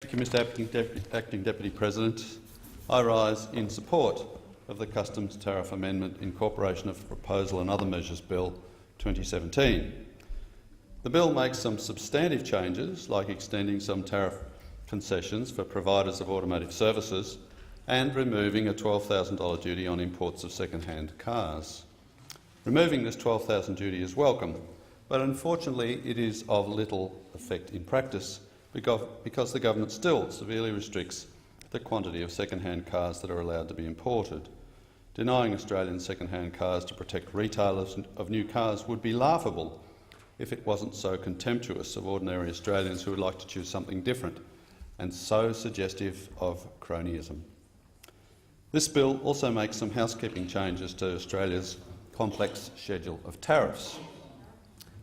Thank you, Mr Acting Deputy President. I rise in support of the Customs Tariff Amendment Incorporation of Proposal and Other Measures Bill 2017. The bill makes some substantive changes, like extending some tariff concessions for providers of automotive services and removing a $12,000 duty on imports of second-hand cars. Removing this $12,000 duty is welcome, but unfortunately it is of little effect in practice because the government still severely restricts the quantity of second-hand cars that are allowed to be imported. Denying Australian second-hand cars to protect retailers of new cars would be laughable if it wasn't so contemptuous of ordinary Australians who would like to choose something different and so suggestive of cronyism. This bill also makes some housekeeping changes to Australia's complex schedule of tariffs.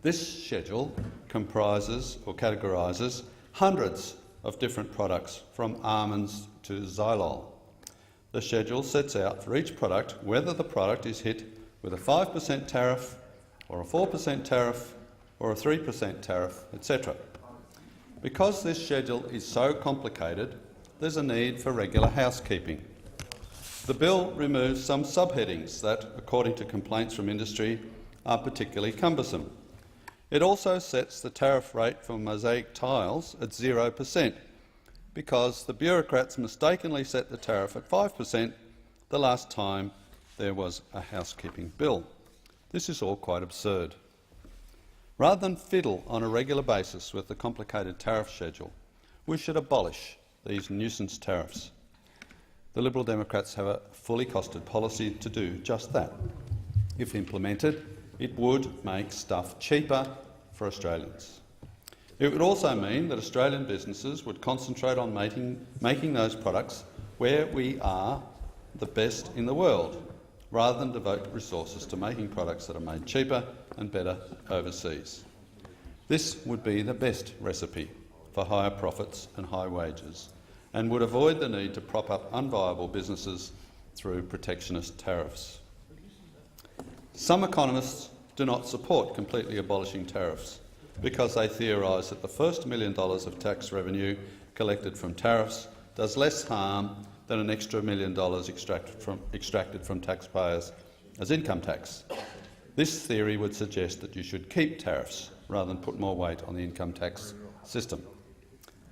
This schedule comprises or categorises hundreds of different products, from almonds to xylol. The schedule sets out for each product whether the product is hit with a 5% tariff or a 4% tariff or a 3% tariff, etc. Because this schedule is so complicated, there's a need for regular housekeeping. The bill removes some subheadings that, according to complaints from industry, are particularly cumbersome. It also sets the tariff rate for mosaic tiles at 0% because the bureaucrats mistakenly set the tariff at 5% the last time there was a housekeeping bill. This is all quite absurd. Rather than fiddle on a regular basis with the complicated tariff schedule, we should abolish these nuisance tariffs. The Liberal Democrats have a fully costed policy to do just that. If implemented, it would make stuff cheaper for Australians. It would also mean that Australian businesses would concentrate on making those products where we are the best in the world, rather than devote resources to making products that are made cheaper and better overseas. This would be the best recipe for higher profits and high wages, and would avoid the need to prop up unviable businesses through protectionist tariffs. Some economists do not support completely abolishing tariffs because they theorise that the first $1 million of tax revenue collected from tariffs does less harm than an extra $1 million extracted from taxpayers as income tax. This theory would suggest that you should keep tariffs rather than put more weight on the income tax system.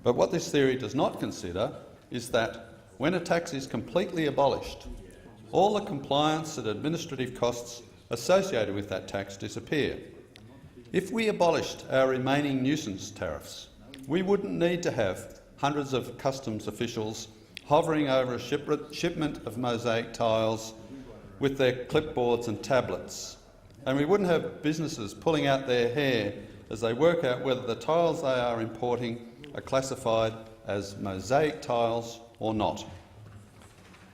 But what this theory does not consider is that when a tax is completely abolished, all the compliance and administrative costs associated with that tax disappear. If we abolished our remaining nuisance tariffs, we wouldn't need to have hundreds of customs officials hovering over a shipment of mosaic tiles with their clipboards and tablets, and we wouldn't have businesses pulling out their hair as they work out whether the tiles they are importing are classified as mosaic tiles or not.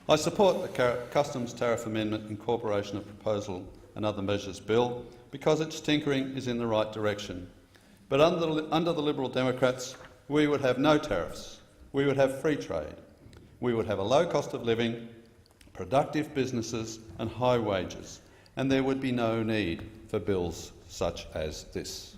I support the Customs Tariff Amendment Incorporation of Proposal and Other Measures Bill because its tinkering is in the right direction. But under the Liberal Democrats, we would have no tariffs, we would have free trade, we would have a low cost of living, productive businesses and high wages, and there would be no need for bills such as this.